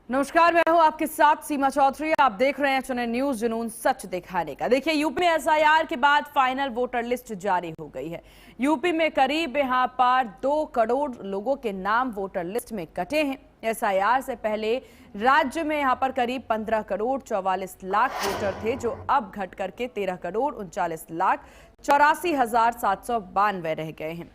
नमस्कार, मैं हूं आपके साथ सीमा चौधरी। आप देख रहे हैं चुने न्यूज, जुनून सच दिखाने का। देखिए, यूपी में एसआईआर के बाद फाइनल वोटर लिस्ट जारी हो गई है। यूपी में करीब यहां पर 2 करोड़ लोगों के नाम वोटर लिस्ट में कटे हैं। एसआईआर से पहले राज्य में यहां पर करीब 15 करोड़ 44 लाख वोटर थे, जो अब घट करके 13 करोड़ 39 लाख 84,792 रह गए हैं।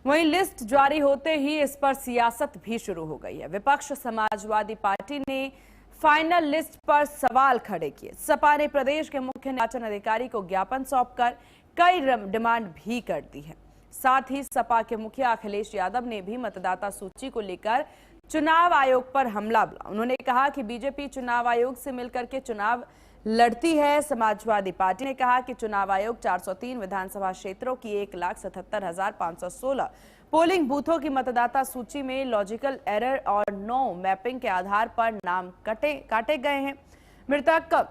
वहीं लिस्ट जारी होते ही इस पर सियासत भी शुरू हो गई है। विपक्ष समाजवादी पार्टी ने फाइनल लिस्ट पर सवाल खड़े किए। सपा ने प्रदेश के मुख्य निर्वाचन अधिकारी को ज्ञापन सौंपकर कई डिमांड भी कर दी है। साथ ही सपा के मुखिया अखिलेश यादव ने भी मतदाता सूची को लेकर चुनाव आयोग पर हमला बोला। उन्होंने कहा कि बीजेपी चुनाव आयोग से मिलकर के चुनाव लड़ती है। समाजवादी पार्टी ने कहा कि चुनाव आयोग 403 विधानसभा क्षेत्रों की 1,77,516 पोलिंग बूथों की मतदाता सूची में लॉजिकल एरर और नो मैपिंग के आधार पर नाम काटे गए हैं। मृतक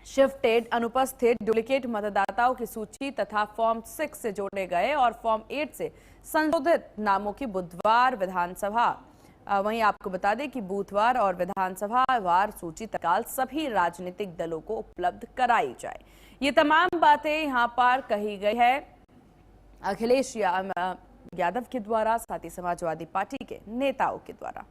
शिफ्टेड, अनुपस्थित, डुप्लीकेट मतदाताओं की सूची तथा फॉर्म 6 से जोड़े गए और फॉर्म 8 से संशोधित नामों की बुधवार विधानसभा वहीं आपको बता दें कि बूथवार और विधानसभा वार सूची तत्काल सभी राजनीतिक दलों को उपलब्ध कराई जाए। ये तमाम बातें यहां पर कही गई है अखिलेश यादव के द्वारा, साथ ही समाजवादी पार्टी के नेताओं के द्वारा।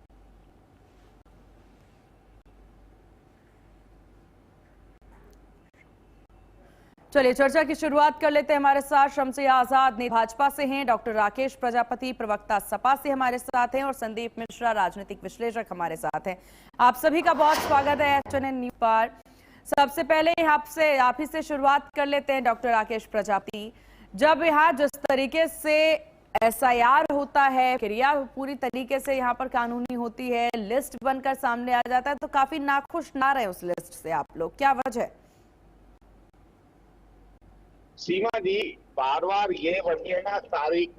चलिए चर्चा की शुरुआत कर लेते हैं। हमारे साथ शमसिया आजाद ने भाजपा से हैं, डॉक्टर राकेश प्रजापति प्रवक्ता सपा से हमारे साथ हैं और संदीप मिश्रा राजनीतिक विश्लेषक हमारे साथ हैं। आप सभी का बहुत स्वागत है चुनन न्यूज पर। सबसे पहले आप ही से शुरुआत कर लेते हैं डॉक्टर राकेश प्रजापति। जब यहाँ जिस तरीके से एसआईआर होता है, क्रिया पूरी तरीके से यहाँ पर कानूनी होती है, लिस्ट बनकर सामने आ जाता है, तो काफी नाखुश ना रहे उस लिस्ट से आप लोग, क्या वजह? सीमा जी, बार बार ये वजह ना तारीख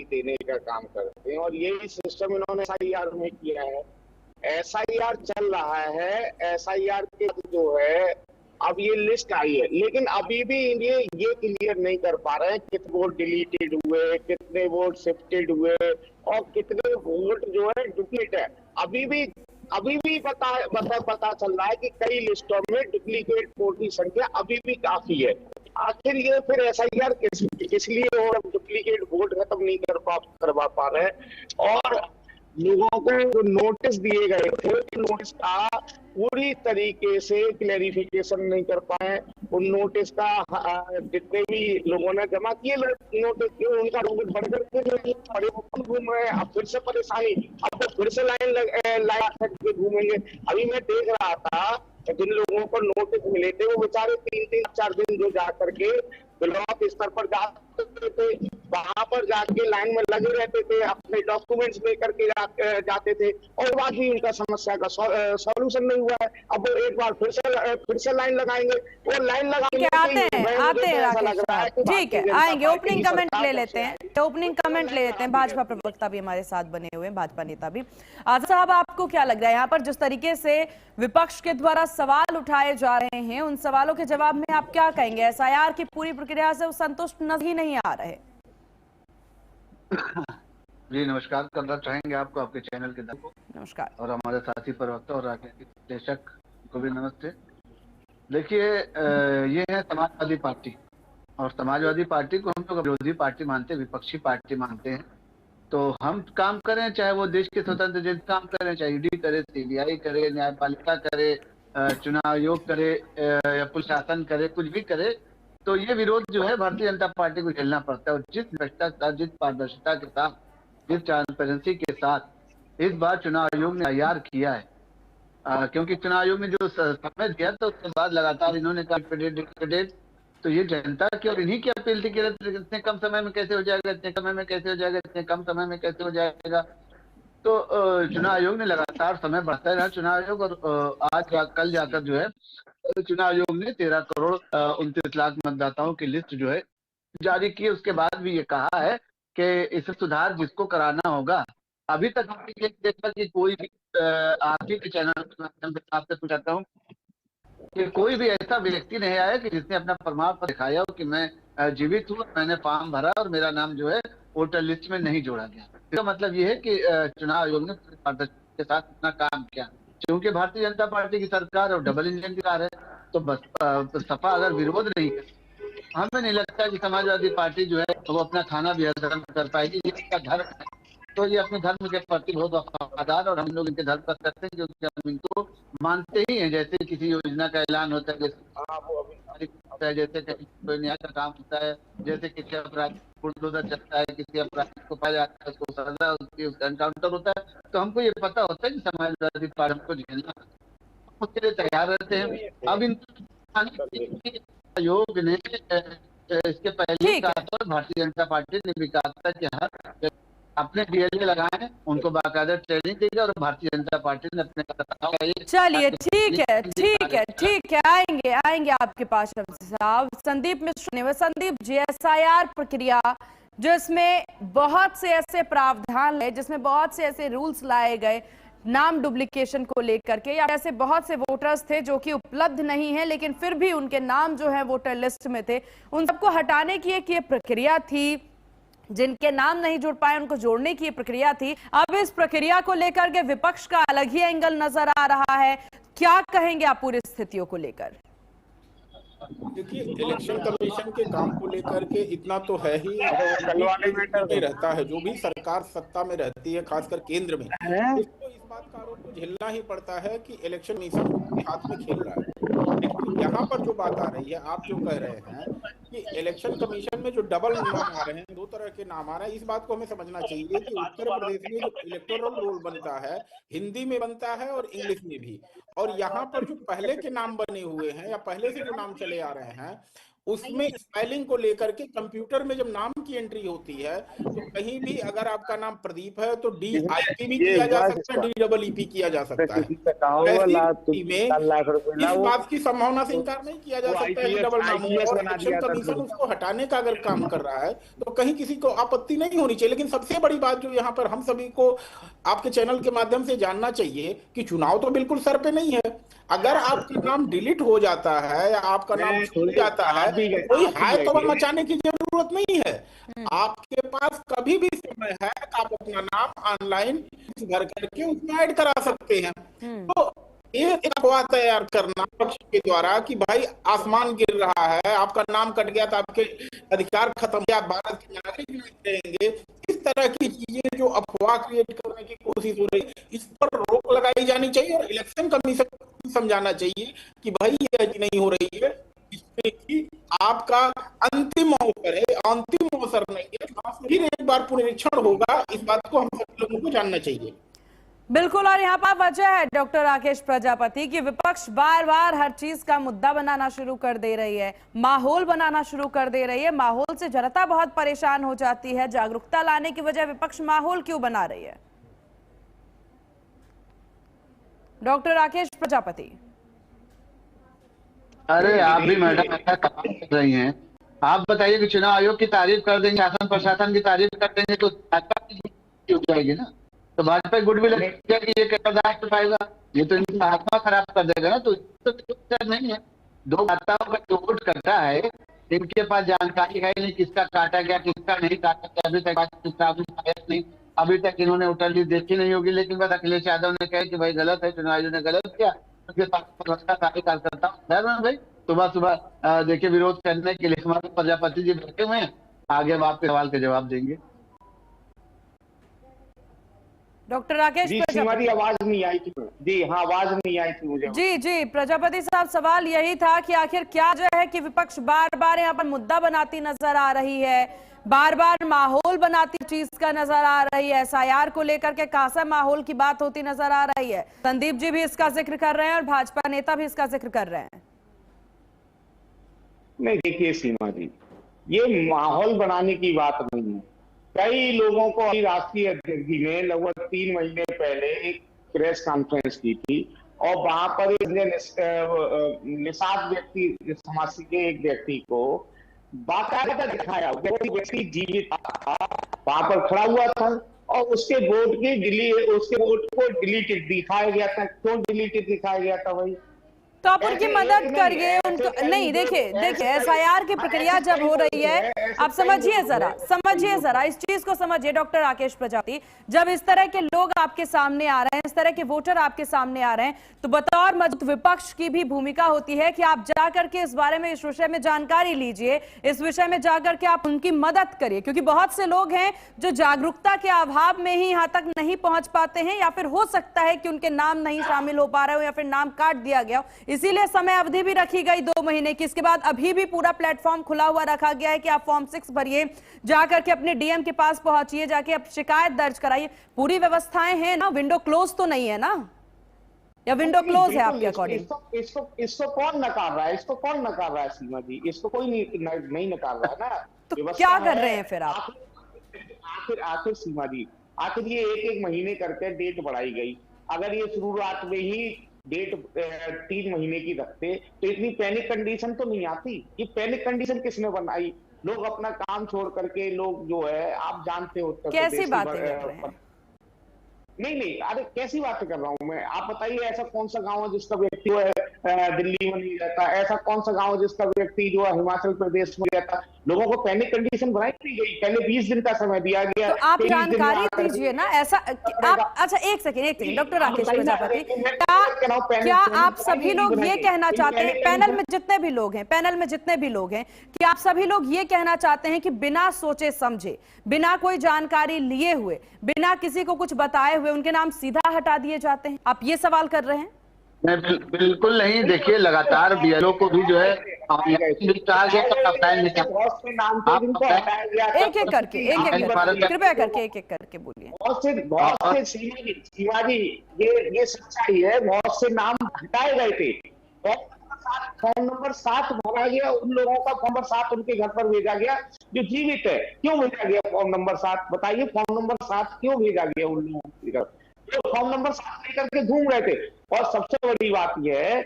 देने का काम करते हैं और यही सिस्टम इन्होंने एसआईआर में किया है। एसआईआर चल रहा है, एसआईआर के जो है अब ये लिस्ट आई है, लेकिन अभी भी ये क्लियर नहीं कर पा रहे हैं कितने वोट डिलीटेड हुए, कितने वोट शिफ्टेड हुए और कितने वोट जो है डुप्लीकेट है। अभी भी पता चल रहा है कि कई लिस्टों में डुप्लीकेट वोट की संख्या अभी भी काफी है। आखिर ये फिर एसआईआर किस लिए और डुप्लीकेट वोट खत्म नहीं करवा पा रहे हैं। और लोगों को जो नोटिस दिए गए थे, नोटिस का पूरी तरीके से क्लैरिफिकेशन नहीं कर पाए। उन नोटिस का जितने भी लोगों ने जमा किए नोटिस, उनका रोड बढ़कर के घूम रहे हैं। अब फिर से परेशानी, अब तो फिर से लाइन घूमेंगे। अभी मैं देख रहा था जिन लोगों को नोटिस मिले थे वो बेचारे 3-4 दिन जो जा करके ब्लॉक स्तर पर जाते थे, वहां पर जाके लाइन में लगे रहते थे, अपने डॉक्यूमेंट्स लेकर के जाते थे और बाद भी उनका समस्या का सॉल्यूशन नहीं हुआ है। अब वो एक बार फिर से लाइन लगाएंगे, वो लाइन लगाएंगे। आते हैं ठीक है, आएंगे। ओपनिंग कमेंट ले लेते हैं। भाजपा प्रवक्ता भी हमारे साथ बने हुए हैं, भाजपा नेता भी। आजाद साहब, आपको क्या लग रहा है यहाँ पर जिस तरीके से विपक्ष के द्वारा सवाल उठाए जा रहे हैं, उन सवालों के जवाब में आप क्या कहेंगे? एसआईआर की पूरी प्रक्रिया से संतुष्ट नहीं आ रहे? जी नमस्कार करना चाहेंगे आपको, आपके चैनल के दर्शकों को नमस्कार, और हमारे साथी प्रवक्ता और राजनीतिक विश्लेषक को भी नमस्ते। देखिए, ये है समाजवादी पार्टी और समाजवादी पार्टी को हम लोग विरोधी पार्टी मानते हैं, विपक्षी पार्टी मानते हैं। तो हम काम करें, चाहे वो देश के स्वतंत्र जज काम करें, चाहे ईडी करे, सीबीआई करे, न्यायपालिका करे, चुनाव आयोग करे या प्रशासन करे, कुछ भी करे, तो ये विरोध जो है भारतीय जनता पार्टी को झेलना पड़ता है। और जिस भ्रष्टाचार, जिस पारदर्शिता के साथ, जिस ट्रांसपेरेंसी के साथ इस बार चुनाव आयोग ने तैयार किया है, क्योंकि चुनाव आयोग ने जो समय दिया तो उसके बाद लगातार इन्होंने कहा, तो ये जनता की और इन्हीं की अपील थी कि इतने कम समय में कैसे हो जाएगा, इतने समय में कैसे हो जाएगा, इतने कम समय में कैसे हो जाएगा। तो चुनाव आयोग ने लगातार समय बढ़ाता रहा चुनाव आयोग, और कल जाकर जो है चुनाव आयोग ने 13 करोड़ 29 लाख मतदाताओं की लिस्ट जो है जारी की। उसके बाद भी ये कहा है कि इसे सुधार जिसको कराना होगा। अभी तक हमने देखा कि कोई भी आप ही के चैनल आपसे पूछता हूँ कि कोई भी ऐसा व्यक्ति नहीं आया कि जिसने अपना प्रमाण पत्र दिखाया हो कि मैं जीवित हूँ, मैंने फॉर्म भरा और मेरा नाम जो है वोटर लिस्ट में नहीं जोड़ा गया। इसका मतलब ये है कि चुनाव आयोग ने के साथ इतना काम किया। क्योंकि भारतीय जनता पार्टी की सरकार और डबल इंजन की सरकार है, तो बस सपा अगर विरोध नहीं करे, हमें नहीं लगता कि समाजवादी पार्टी जो है वो अपना खाना भी हजम कर पाएगी। ये इसका धर्म है, तो ये अपने धर्म के प्रति बहुत वफादार, और हम लोग इनके धर्म पर करते हैं क्योंकि हम इनको मानते ही हैं। जैसे किसी योजना का ऐलान होता है, जैसे कहीं कोई न्याय का काम होता है, जैसे किसी अपराधी बुलडोजर चलता है, किसी अपराधी को पाया जाता है, उसको सजा, उसकी एनकाउंटर होता है, तो हमको ये पता होता है कि समाजवादी पार्टी हमको झेलना, उसके लिए तैयार रहते हैं। अब इन आयोग ने इसके पहले ठीक है। कहा था, भारतीय जनता पार्टी ने भी कहा था कि हर अपने डीएलए लगाए, उनको बाकायदा ट्रेनिंग दी और भारतीय जनता पार्टी ने अपने चलिए ठीक है, ठीक है, ठीक है, आएंगे आएंगे आपके पास साहब। संदीप मिश्र ने, संदीप जी, एसआईआर प्रक्रिया जिसमें बहुत से ऐसे प्रावधान है, जिसमें बहुत से ऐसे रूल्स लाए गए नाम डुप्लीकेशन को लेकर के, या ऐसे बहुत से वोटर्स थे जो कि उपलब्ध नहीं है लेकिन फिर भी उनके नाम जो है वोटर लिस्ट में थे, उन सबको हटाने की एक ये प्रक्रिया थी, जिनके नाम नहीं जुड़ पाए उनको जोड़ने की प्रक्रिया थी। अब इस प्रक्रिया को लेकर के विपक्ष का अलग ही एंगल नजर आ रहा है, क्या कहेंगे आप पूरी स्थितियों को लेकर? देखिए, इलेक्शन कमीशन के काम को लेकर के इतना तो है ही, में रहता है जो भी सरकार सत्ता में रहती है, खासकर केंद्र में, उसको इस बात का आरोप तो झेलना ही पड़ता है कि इलेक्शन कमीशन उसके हाथ में खेल रहा है। लेकिन यहाँ पर जो बात आ रही है, आप जो कह रहे हैं कि इलेक्शन कमीशन में जो डबल नाम आ रहे हैं, दो तरह के नाम आ रहे हैं, इस बात को हमें समझना चाहिए कि उत्तर प्रदेश में जो इलेक्टोरल रोल बनता है, हिंदी में बनता है और इंग्लिश में भी, और यहाँ पर जो पहले के नाम बने हुए हैं या पहले से जो नाम चले आ रहे हैं, उसमें स्पेलिंग को लेकर के कंप्यूटर में जब नाम की एंट्री होती है तो कहीं भी अगर आपका नाम प्रदीप है तो DIP भी किया जा सकता है, DEEP किया जा सकता है। इस बात की संभावना से इनकार नहीं किया जा सकता है कि डबल नाम हो, और इलेक्शन कमीशन उसको हटाने का अगर काम कर रहा है तो कहीं किसी को आपत्ति नहीं होनी चाहिए। लेकिन सबसे बड़ी बात जो यहाँ पर हम सभी को आपके चैनल के माध्यम से जानना चाहिए कि चुनाव तो बिल्कुल सर पे नहीं है। अगर आपका नाम डिलीट हो जाता है या आपका नाम छूट जाता है, कोई हाय तो मचाने की जरूरत नहीं है। आपके पास कभी भी समय है, आप अपना नाम ऑनलाइन भर करके उसमें ऐड करा सकते हैं। तो ये एक अफवाह तैयार करना पक्ष के द्वारा कि भाई आसमान गिर रहा है, आपका नाम कट गया तो आपके अधिकार खत्म, या भारत के नागरिक नहीं रहेंगे, इस तरह की चीजें जो अफवाह क्रिएट करने की कोशिश हो रही है, इस पर रोक लगाई जानी चाहिए और इलेक्शन कमीशन को समझाना चाहिए कि भाई ये नहीं हो रही है, इसमें कि आपका अंतिम अवसर है, अंतिम अवसर नहीं है, फिर एक बार पुनरीक्षण होगा। इस बात को हम सब लोगों को जानना चाहिए। बिल्कुल, और यहाँ पर वजह है डॉक्टर राकेश प्रजापति की विपक्ष बार बार हर चीज का मुद्दा बनाना शुरू कर दे रही है, माहौल बनाना शुरू कर दे रही है। माहौल से जनता बहुत परेशान हो जाती है। जागरूकता लाने की वजह विपक्ष माहौल क्यों बना रही है? डॉक्टर राकेश प्रजापति। अरे आप भी मैडम ऐसा काम कर रही हैं, आप बताइए कि चुनाव आयोग की तारीफ कर देंगे, शासन प्रशासन की तारीफ कर देंगे तो हो जाएगी ना, तो भाजपा गुडविल कि ये बर्दाश्त कर पाएगा, ये तो इनका आत्मा खराब कर देगा ना। तो नहीं है, दो नेताओं का जो वोट करता है, इनके पास जानकारी है नहीं किसका काटा गया किसका नहीं काटा गया, अभी तक नहीं, अभी तक इन्होंने वोटर लिस्ट देखी नहीं होगी। लेकिन बस अखिलेश यादव ने कहा कि भाई गलत है, चुनाव आयोग ने गलत किया, उनके पास कार्यकर्ता हूँ भाई। सुबह सुबह देखिए विरोध करने के लिए हमारे प्रजापति जी बैठे हुए हैं, आगे अब आपके सवाल के जवाब देंगे। डॉक्टर राकेश प्रजापति, आवाज नहीं आई थी जी? हाँ, आवाज नहीं आई थी मुझे। जी प्रजापति साहब, सवाल यही था कि आखिर क्या वजह है कि विपक्ष बार बार यहाँ पर मुद्दा बनाती नजर आ रही है, बार बार माहौल बनाती चीज का नजर आ रही है, एसआईआर को लेकर के खासा माहौल की बात होती नजर आ रही है। संदीप जी भी इसका जिक्र कर रहे हैं और भाजपा नेता भी इसका जिक्र कर रहे हैं। नहीं, देखिए सीमा जी, ये माहौल बनाने की बात नहीं है। कई लोगों को राष्ट्रीय अध्यक्ष जी ने लगभग 3 महीने पहले एक प्रेस कॉन्फ्रेंस की थी और वहां पर निषाद व्यक्ति समाज के एक व्यक्ति को बाकायदा दिखाया, वो व्यक्ति जीवित था, वहां पर खड़ा हुआ था और उसके वोट को डिलीटेड दिखाया गया था। क्यों डिलीटेड दिखाया गया था भाई? तो आप उनकी मदद करिए, उनको नहीं। देखिए एसआईआर की प्रक्रिया जब हो रही है, आप समझिए जरा इस चीज को समझिए डॉक्टर राकेश प्रजापति। जब इस तरह के लोग आपके सामने आ रहे हैं, इस तरह के वोटर आपके सामने आ रहे हैं, तो बतौर मजबूत विपक्ष की भी भूमिका होती है कि आप जाकर के इस बारे में, इस विषय में जानकारी लीजिए, इस विषय में जाकर के आप उनकी मदद करिए, क्योंकि बहुत से लोग हैं जो जागरूकता के अभाव में ही यहां तक नहीं पहुंच पाते हैं, या फिर हो सकता है कि उनके नाम नहीं शामिल हो पा रहे हो या फिर नाम काट दिया गया हो। इसीलिए समय अवधि भी रखी गई 2 महीने की। इसके बाद अभी भी पूरा प्लेटफॉर्म खुला हुआ रखा गया है कि आप फॉर्म 6 भरिए, जाकर के अपने डीएम के पास पहुंचिए, जाके अब शिकायत दर्ज कराइए। पूरी व्यवस्थाएं हैं ना, विंडो क्लोज तो नहीं है ना, या विंडो क्लोज है आपके अकॉर्डिंग? इसको कौन नकार रहा है? इसको कौन नकार रहा है सीमा जी? इसको कोई नहीं नकार रहा है ना। तो क्या कर रहे हैं फिर आप? आखिर सीमा जी, आखिर ये एक महीने करके डेट बढ़ाई गई। अगर ये शुरुआत में ही डेट 3 महीने की रखते तो इतनी पैनिक कंडीशन तो नहीं आती। ये पैनिक कंडीशन किसने बनाई? लोग अपना काम छोड़ करके, लोग जो है, आप जानते हो कैसी बातें कर रहे हैं? नहीं, अरे कैसी बातें कर रहा हूं मैं? आप बताइए, ऐसा कौन सा गांव है जिसका व्यक्ति जो है दिल्ली में नहीं रहता? ऐसा कौन सा गांव है जिसका व्यक्ति जो है हिमाचल प्रदेश में रहता? लोगों को पैनिक कंडीशन बनाई नहीं गई। पहले 20 दिन का समय दिया गया। तो आप जानकारी दीजिए ना ऐसा। आप अच्छा एक सेकेंड डॉक्टर राकेश प्रजापति, क्या आप सभी लोग ये कहना चाहते हैं, पैनल में जितने भी लोग हैं, कि आप सभी लोग ये कहना चाहते हैं कि बिना सोचे समझे, बिना कोई जानकारी लिए हुए, बिना किसी को कुछ बताए हुए उनके नाम सीधा हटा दिए जाते हैं? आप ये सवाल कर रहे हैं? बिल्कुल नहीं। देखिए लगातार बीएलओ को भी जो है एक कृपया करके बोलिए। बहुत से सीमा जी, ये सच्चाई है। बहुत से नाम हटाए गए थे। फॉर्म नंबर 7 भरा गया, उन लोगों का फॉर्म नंबर 7 उनके घर पर भेजा गया जो जीवित है। क्यों भेजा गया फॉर्म नंबर 7? बताइए, फॉर्म नंबर 7 क्यों भेजा गया उन लोगों के घर जो फॉर्म नंबर 7 लेकर के घूम रहे थे? और सबसे बड़ी बात यह है,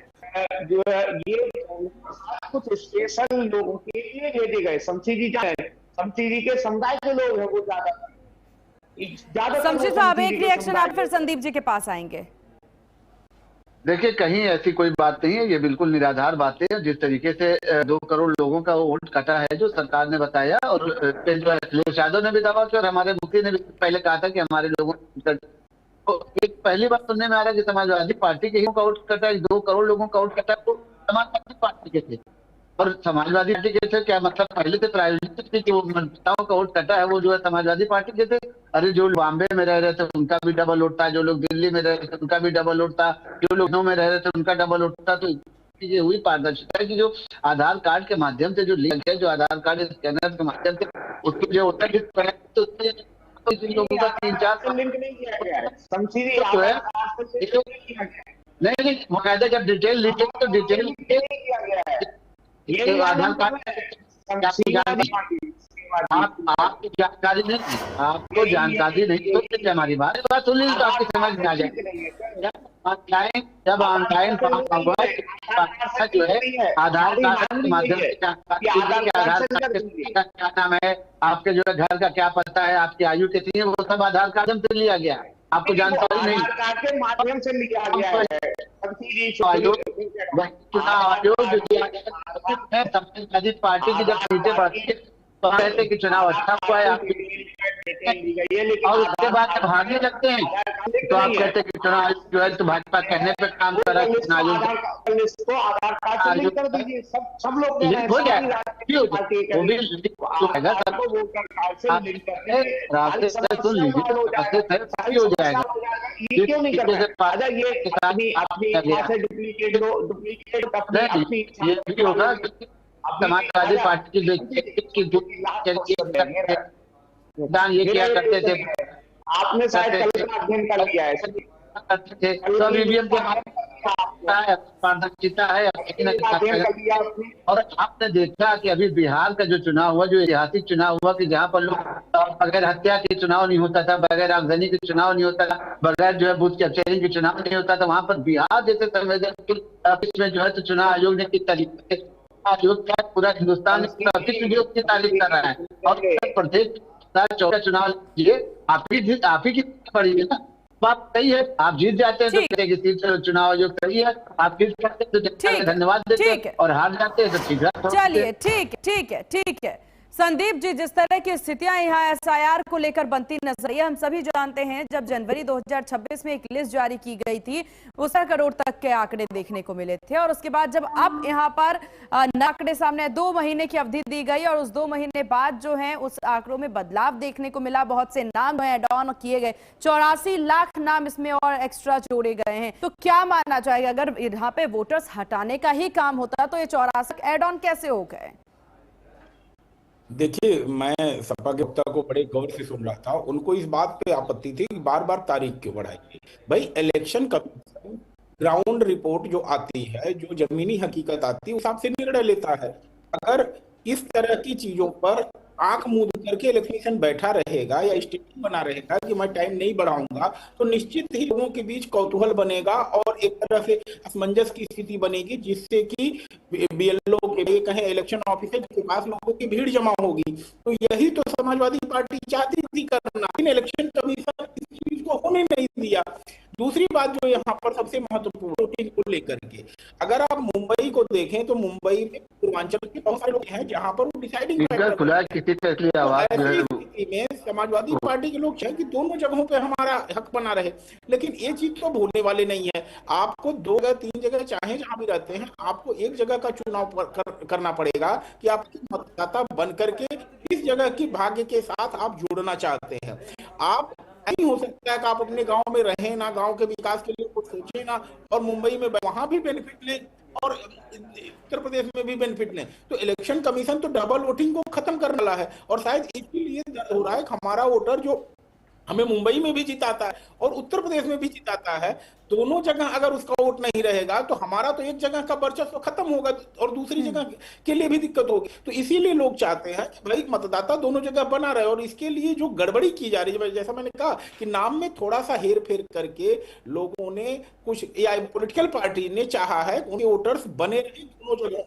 जो है ये कुछ स्पेशल लोगों के लिए भेजे गए। शमशी जी के समुदाय के लोग हैं वो ज्यादा। शमशी साहब, एक रिएक्शन आप, फिर संदीप जी के पास आएंगे। देखिए, कहीं ऐसी कोई बात नहीं है, ये बिल्कुल निराधार बातें हैं। जिस तरीके से 2 करोड़ लोगों का वोट कटा है जो सरकार ने बताया, और जो अखिलेश यादव ने भी दावा किया और हमारे मुफ्ती ने भी पहले कहा था कि हमारे लोगों तो एक पहली बात सुनने में आ रहा है कि समाजवादी पार्टी के ही का वोट कटा है। 2 करोड़ लोगों का वोट कटा है, तो समाजवादी पार्टी के थे। और समाजवादी पार्टी के थे क्या मतलब? पहले से प्रायोजित थी कि वो नेताओं का वोट कटा है वो जो है समाजवादी पार्टी के थे। अरे जो बॉम्बे में रह रहे थे उनका भी डबल वोट था, जो लोग दिल्ली में रह रहे थे उनका भी डबल वोट था, जो लोग लखनऊ में रह रहे थे उनका डबल वोट था। तो ये हुई पारदर्शिता की जो आधार कार्ड के माध्यम से जो लिंक है, जो आधार कार्ड स्कैनर के माध्यम से उसको जो होता है, तो लोगों का 3-4 लिंक नहीं किया गया है। जो है नहीं, बाकायदा जब डिटेल लिखे तो डिटेल किया गया है। ये आधार कार्ड आपकी जानकारी नहीं, आपको जानकारी नहीं तो हमारी बात सुन लीजिए तो आपकी समझ में आ जाएगी। जब ऑनलाइन जो है आधार कार्ड के माध्यम से आधार कार्ड क्या नाम है, आपके जो है घर का क्या पता है, आपकी आयु कितनी है, वो सब आधार कार्ड से लिया गया। आपको जानकारी नहीं, आधार कार्ड के माध्यम से लिया गया है। चुनाव आयोग समाजवादी पार्टी की जब सीटें बढ़ती है तो कहते कि चुनाव अच्छा हुआ है और उसके बाद जब हारने लगते हैं तो आप कहते हैं कि चुनाव आयोग जो है तो भाजपा कहने पे काम कर रहा है। चुनाव आयोग कर दीजिए, सब लोग हो जाएगा, वो भी रास्ते से सुन लीजिए, रास्ते से हो जाएगा। ये क्यों नहीं कर रहा? ये भी होगा समाजवादी पार्टी की दान ये क्या करते थे, आपने शायद कल का अध्ययन कर लिया है, करते थे तो ईवीएम के पारदर्शिता है। और आपने देखा कि अभी बिहार का जो चुनाव हुआ, जो ऐतिहासिक चुनाव हुआ कि जहाँ पर लोग बगैर हत्या के चुनाव नहीं होता था, बगैर आगजनी के चुनाव नहीं होता था, बगैर जो है बूथ कैप्चरिंग के चुनाव नहीं होता था, वहाँ पर बिहार जैसे संवेदनशील में जो है तो चुनाव आयोग ने किस तरीके से आयोग क्या पूरा हिंदुस्तान की तारीफ कर रहा है। और प्रत्येक 14 चुनाव आप ही की पड़ी है ना, बात सही है, आप जीत जाते हैं तो ठीक। कहते हैं कि सीट चुनाव जो सही है, आप जीत जाते हैं तो जनता ठीक को है, धन्यवाद देते ठीक है। हैं, और हार जाते हैं तो ठीक है। चलिए ठीक है संदीप जी, जिस तरह की स्थितियां यहाँ एसआईआर को लेकर बनती नजर आई है, हम सभी जानते हैं जब जनवरी 2026 में एक लिस्ट जारी की गई थी, उस करोड़ तक के आंकड़े देखने को मिले थे, और उसके बाद जब अब यहाँ पर आंकड़े सामने 2 महीने की अवधि दी गई और उस 2 महीने बाद जो है उस आंकड़ों में बदलाव देखने को मिला, बहुत से नाम एड ऑन किए गए, 84 लाख नाम इसमें और एक्स्ट्रा जोड़े गए हैं। तो क्या मानना चाहेगा, अगर यहाँ पे वोटर्स हटाने का ही काम होता तो ये 84 एड ऑन कैसे हो गए? देखिए, मैं सपा के वक्ता को बड़े गौर से सुन रहा था, उनको इस बात पे आपत्ति थी कि बार बार तारीख क्यों बढ़ाई। भाई, इलेक्शन कमीशन ग्राउंड रिपोर्ट जो आती है, जो जमीनी हकीकत आती है, उस हिसाब से निर्णय लेता है। अगर इस तरह की चीजों पर आंख मूंद करके इलेक्शन बैठा रहेगा या स्टेटमेंट बना रहेगा कि मैं टाइम नहीं बढ़ाऊंगा, तो निश्चित ही लोगों के बीच कौतूहल बनेगा और एक तरह से असमंजस की स्थिति बनेगी, जिससे कि बीएलओ के कहें इलेक्शन ऑफिसर के पास लोगों की भीड़ जमा होगी। तो यही तो समाजवादी पार्टी चाहती थी करना, लेकिन इलेक्शन कमीशन इस चीज को होने नहीं दिया। दूसरी बात जो यहाँ पर सबसे महत्वपूर्ण वोटिंग को लेकर के, अगर आप मुंबई को देखें तो मुंबई में पूर्वांचल के बहुत सारे लोग हैं जहाँ पर वो डिसाइडिंग में समाजवादी पार्टी के लोग चाहें कि दोनों जगहों पे हमारा हक बना रहे, लेकिन ये चीज तो भूलने वाले नहीं है। आपको 2 जगह 3 जगह चाहे जहां भी रहते हैं, आपको एक जगह का चुनाव करना पड़ेगा कि आपके मतदाता बन करके इस जगह की भाग्य के साथ आप जुड़ना चाहते हैं। आप नहीं हो सकता है कि आप अपने गांव में रहें ना, गांव के विकास के लिए कुछ सोचें ना, और मुंबई में वहां भी बेनिफिट लें और उत्तर प्रदेश में भी बेनिफिट लें। तो इलेक्शन कमीशन तो डबल वोटिंग को खत्म करने वाला है, और शायद इसीलिए हो रहा है कि हमारा वोटर जो हमें मुंबई में भी जिताता है और उत्तर प्रदेश में भी जिताता है, दोनों जगह अगर उसका वोट नहीं रहेगा तो हमारा तो एक जगह का वर्चस्व खत्म होगा और दूसरी जगह के लिए भी दिक्कत होगी। तो इसीलिए लोग चाहते हैं कि भाई मतदाता दोनों जगह बना रहे, और इसके लिए जो गड़बड़ी की जा रही है, जैसा मैंने कहा कि नाम में थोड़ा सा हेर फेर करके लोगों ने कुछ पॉलिटिकल पार्टी ने चाहा है उनके वोटर्स बने रहे दोनों जगह,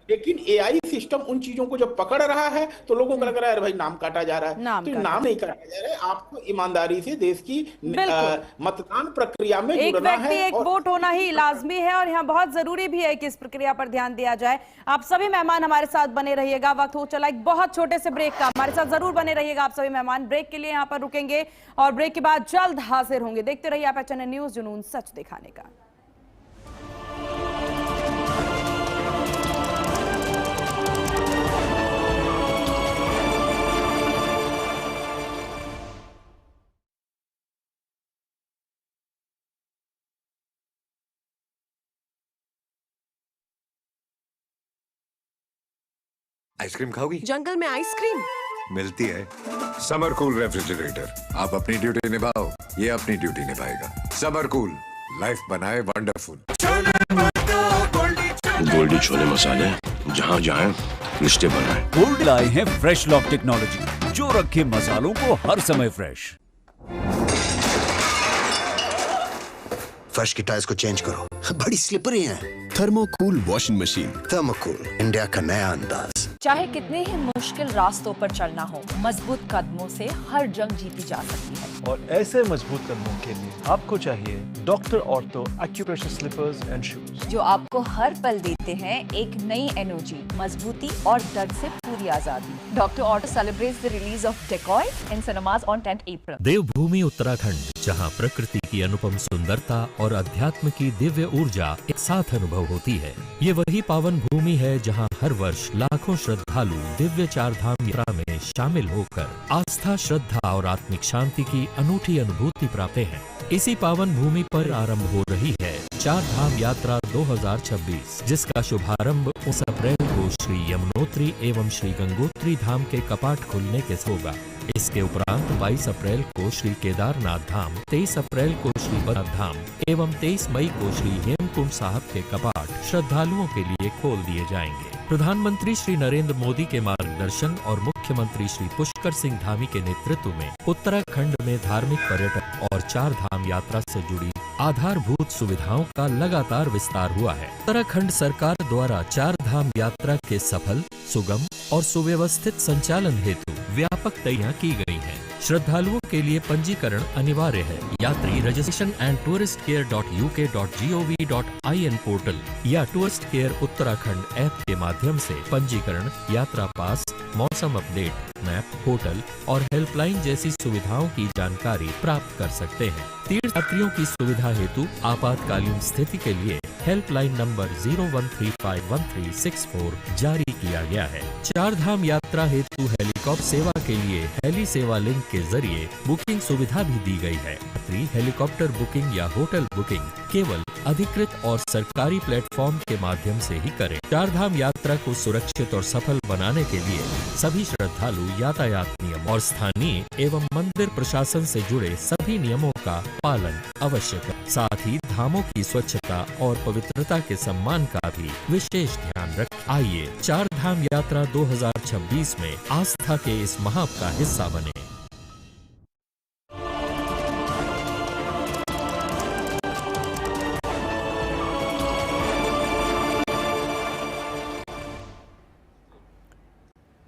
लेकिन एआई सिस्टम उन चीजों को जब पकड़ रहा है तो लोगों को लग रहा है भाई नाम काटा जा रहा है। तो नाम नहीं काटा जा रहा है, आपको ईमानदारी से देश की मतदान प्रक्रिया में एक व्यक्ति एक वोट होना ही लाजमी है, और यहाँ बहुत जरूरी भी है कि इस प्रक्रिया पर ध्यान दिया जाए। आप सभी मेहमान हमारे साथ बने रहिएगा, वक्त हो चला एक बहुत छोटे से ब्रेक का, हमारे साथ जरूर बने रहिएगा आप सभी मेहमान। ब्रेक के लिए यहाँ पर रुकेंगे और ब्रेक के बाद जल्द हाजिर होंगे। देखते रहिए आप HNN न्यूज़, जुनून सच दिखाने का। आइसक्रीम खाओगी? जंगल में आइसक्रीम मिलती है। समर कूल रेफ्रिजरेटर, आप अपनी ड्यूटी निभाओ, ये अपनी ड्यूटी निभाएगा। समर कूल, लाइफ बनाए वंडरफुल। गोल्डी छोले मसाले, जहाँ जाए रिश्ते बनाए। गोल्ड लाए हैं फ्रेश लॉक टेक्नोलॉजी, जो रखे मसालों को हर समय फ्रेश। फर्श की टाइल्स को चेंज करो, बड़ी स्लिपरी हैं। थर्मोकूल वॉशिंग मशीन। थर्मोकूल, इंडिया का नया अंदाज। चाहे कितने ही मुश्किल रास्तों पर चलना हो, मजबूत कदमों से हर जंग जीती जा सकती है। और ऐसे मजबूत कदमों के लिए आपको चाहिए doctor ortho acupressure slippers and shoes, जो आपको हर पल देते हैं एक नई एनर्जी, मजबूती और दर्द से पूरी आजादी। Doctor ortho celebrates the release of decoy in cinemas on 10 April. Devbhoomi Uttarakhand, जहां प्रकृति की अनुपम सुंदरता और अध्यात्म की दिव्य ऊर्जा एक साथ अनुभव होती है। ये वही पावन भूमि है जहां हर वर्ष लाखों श्रद्धालु दिव्य 4 धाम यात्रा में शामिल होकर आस्था, श्रद्धा और आत्मिक शांति की अनूठी अनुभूति प्राप्त हैं। इसी पावन भूमि पर आरंभ हो रही है 4 धाम यात्रा 2026, जिसका शुभारंभ 9 अप्रैल को श्री यमुनोत्री एवं श्री गंगोत्री धाम के कपाट खुलने के होगा। इसके उपरांत 22 अप्रैल को श्री केदारनाथ धाम, 23 अप्रैल को श्री बद्रीनाथ धाम एवं 23 मई को श्री हेमकुंड साहब के कपाट श्रद्धालुओं के लिए खोल दिए जाएंगे। प्रधानमंत्री श्री नरेंद्र मोदी के मार्गदर्शन और मुख्यमंत्री श्री पुष्कर सिंह धामी के नेतृत्व में उत्तराखंड में धार्मिक पर्यटन और 4 धाम यात्रा से जुड़ी आधारभूत सुविधाओं का लगातार विस्तार हुआ है। उत्तराखंड सरकार द्वारा 4 धाम यात्रा के सफल, सुगम और सुव्यवस्थित संचालन हेतु व्यापक तैयारियां की गई हैं। श्रद्धालुओं के लिए पंजीकरण अनिवार्य है। यात्री registration and tourist care .uk.gov.in portal या टूरिस्ट केयर उत्तराखंड ऐप के माध्यम से पंजीकरण, यात्रा पास, मौसम अपडेट, मैप, होटल और हेल्पलाइन जैसी सुविधाओं की जानकारी प्राप्त कर सकते हैं। तीर्थयात्रियों की सुविधा हेतु आपातकालीन स्थिति के लिए हेल्पलाइन नंबर 01351364 जारी किया गया है। चार धाम यात्रा हेतु हेलीकॉप्टर सेवा के लिए हेली सेवा लिंक के जरिए बुकिंग सुविधा भी दी गई है। यात्री हेलीकॉप्टर बुकिंग या होटल बुकिंग केवल अधिकृत और सरकारी प्लेटफॉर्म के माध्यम से ही करें। चार धाम यात्रा को सुरक्षित और सफल बनाने के लिए सभी श्रद्धालु यातायात नियम और स्थानीय एवं मंदिर प्रशासन से जुड़े सभी नियमों का पालन अवश्य करें। साथ ही धामों की स्वच्छता और पवित्रता के सम्मान का भी विशेष ध्यान रखें। आइए चार धाम यात्रा 2026 में आस्था के इस महापर्व का हिस्सा बने।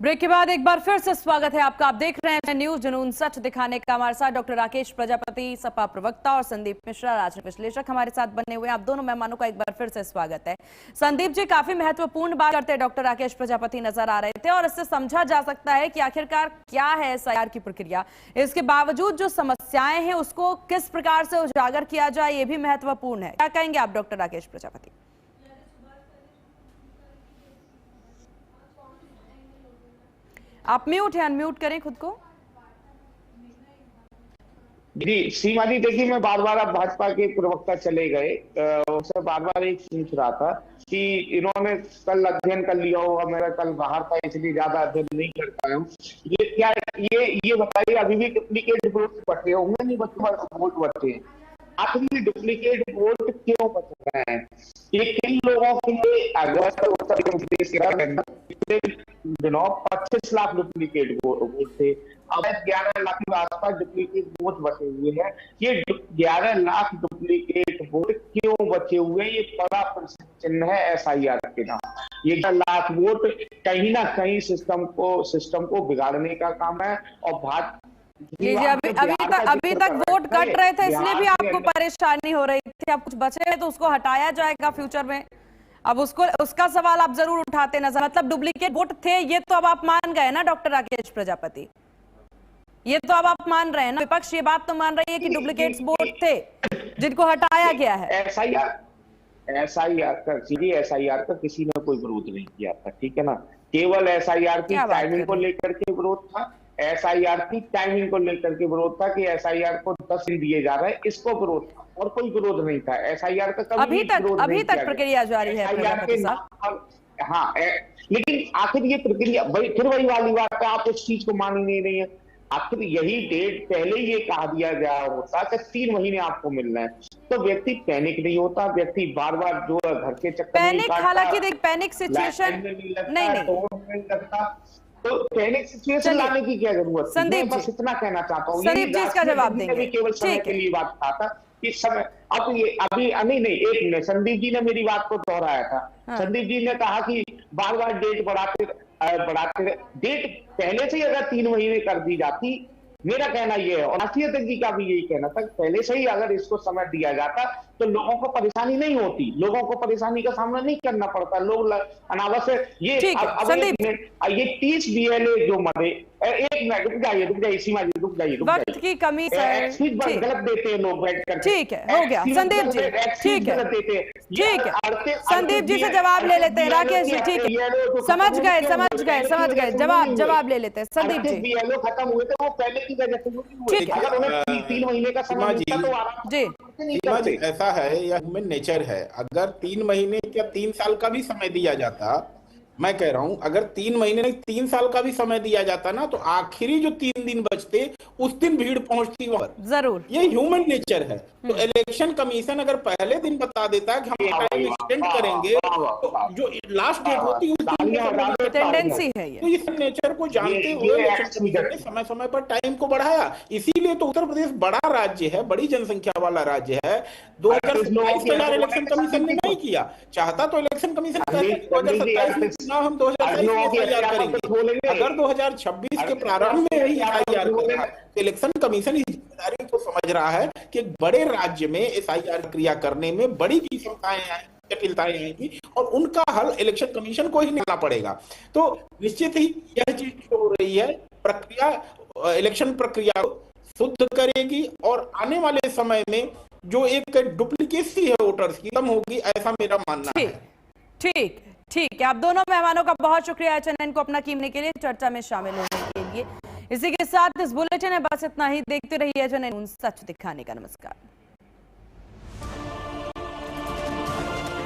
ब्रेक के बाद एक बार फिर से स्वागत है आपका। आप देख रहे हैं न्यूज जुनून सच दिखाने का। हमारे साथ डॉक्टर राकेश प्रजापति, सपा प्रवक्ता, और संदीप मिश्रा, राजनीतिक विश्लेषक हमारे साथ बने हुए हैं। आप दोनों मेहमानों का एक बार फिर से स्वागत है। संदीप जी, काफी महत्वपूर्ण बात करते डॉक्टर राकेश प्रजापति नजर आ रहे थे, और इससे समझा जा सकता है कि आखिरकार क्या है SIR की प्रक्रिया। इसके बावजूद जो समस्याएं हैं उसको किस प्रकार से उजागर किया जाए, ये भी महत्वपूर्ण है। क्या कहेंगे आप डॉक्टर राकेश प्रजापति? आप म्यूट है, अनम्यूट करें खुद को। जी सीमा जी, देखिए मैं बार बार अब भाजपा के प्रवक्ता चले गए, उनसे बार बार एक पूछ रहा था कि इन्होंने कल अध्ययन कर लिया होगा, मेरा कल बाहर था इसलिए ज्यादा अध्ययन नहीं कर पाया हूँ। ये क्या ये बताइए, अभी भी डुप्लीकेट वोट बचे होंगे? नहीं वोट बचे हैं। आखिर डुप्लीकेट वोट क्यों बच रहे हैं? ये किन लोगों के लिए? अगर उत्तर प्रदेश पिछले दिनों 25 लाख डुप्लीकेट वोट थे, अब 11 लाख के आसपास डुप्लीकेट वोट बचे हुए हैं। ये 11 लाख डुप्लीकेट वोट क्यों बचे हुए? ये बड़ा प्रश्न चिन्ह है SIR के नाम। ये 11 लाख वोट कहीं ना कहीं सिस्टम को बिगाड़ने का काम है। और अभी तक वोट कट रहे थे, इसलिए भी आपको परेशानी हो रही थी। अब कुछ बचे हैं तो उसको हटाया जाएगा फ्यूचर में। अब उसका सवाल आप जरूर उठाते नजर, मतलब डुप्लीकेट वोट थे, ये तो अब आप मान गए ना डॉक्टर राकेश प्रजापति? ये तो अब आप मान रहे हैं ना? विपक्ष ये बात तो मान रही है कि डुप्लीकेट वोट थे जिनको हटाया गया है। SIR का किसी ने कोई विरोध नहीं किया था, ठीक है ना। केवल SIR की टाइमिंग को लेकर के विरोध था। SIR की टाइमिंग को लेकर के विरोध था कि SIR को 10 दिन दिए जा रहे हैं, इसको विरोध था, और कोई विरोध नहीं था। SIR का कभी अभी तक प्रक्रिया जारी है हाँ, लेकिन आखिर ये प्रक्रिया फिर वही वाली बात है, आप उस चीज को मान ही नहीं रही है। आखिर यही डेट पहले ये कहा दिया गया होता कि 3 महीने आपको मिलना है, तो व्यक्ति पैनिक नहीं होता, व्यक्ति बार बार जो घर के चक्कर हालांकि देख पैनिक सिचुएशन नहीं लगता, तो पैनिक सिचुएशन लाने की क्या जरूरत है? संदीप बस इतना कहना चाहता हूँ। संदीप जी इसका जवाब देंगे। केवल समय के लिए बात कहा था कि समय नहीं, संदीप जी ने मेरी बात को दोहराया था। संदीप जी ने कहा कि बार बार डेट बढ़ाते डेट पहले से ही अगर 3 महीने कर दी जाती, मेरा कहना यह है, और राष्ट्रीय अध्यक्ष जी का भी यही कहना था, पहले से ही अगर इसको समय दिया जाता तो लोगों को परेशानी नहीं होती, लोगों को परेशानी का सामना नहीं करना पड़ता। लोग अनावश्यक ये 30 BLA जो मरे, एक मिनट रुक जाइए सीमा जी, रुक जाइए वक्त की कमी गलत देते हैं लोग बैठ कर। ठीक है, हो गया संदीप जी, ठीक है संदीप जी से जवाब ले लेते हैं। राकेश जी ठीक है, समझ गए जवाब ले लेते हैं संदीप जी। BLO खत्म हुए थे वो पहले की वजह से, ठीक है, अगर उन्हें 3 महीने का समय मिलता तो आराम जी। ऐसा है, यह ह्यूमन नेचर है। अगर 3 महीने या 3 साल का भी समय दिया जाता, मैं कह रहा हूं अगर 3 महीने नहीं 3 साल का भी समय दिया जाता ना, तो आखिरी जो 3 दिन बचते उस दिन भीड़ पहुंचती वहां पर जरूर। ये ह्यूमन नेचर है। तो इलेक्शन कमीशन अगर पहले दिन बता देता कि हम टाइम एक्सटेंड करेंगे, तो जो लास्ट डेट होती है उस दिन टेंडेंसी है ये। तो इस नेचर को जानते हुए इलेक्शन ने समय समय पर टाइम को बढ़ाया। इसीलिए तो उत्तर प्रदेश बड़ा राज्य है, बड़ी जनसंख्या वाला राज्य है। 2027 इलेक्शन कमीशन ने नहीं किया, चाहता तो इलेक्शन कमीशन 2027 चुनाव हम 2023 में एसआईआर करेंगे। अगर 2026 के प्रारंभ में ही एसआईआर कर रहा है तो इलेक्शन कमीशन इस जिम्मेदारी को समझ रहा है कि एक बड़े राज्य में एसआईआर क्रिया करने में बड़ी विषमताएं आएंगी, जटिलताएं आएंगी और उनका हल इलेक्शन कमीशन को ही निकालना पड़ेगा। तो निश्चित ही यह चीज जो हो रही है प्रक्रिया, इलेक्शन प्रक्रिया को शुद्ध करेगी और आने वाले समय में जो एक डुप्लीकेसी है वोटर्स की कम होगी, ऐसा मेरा मानना है। ठीक ठीक, आप दोनों मेहमानों का बहुत शुक्रिया HNN को अपना कीमने के लिए, चर्चा में शामिल होने के लिए। इसी के साथ इस बुलेटिन में बस इतना ही। देखते रहिए HNN, सच दिखाने का। नमस्कार।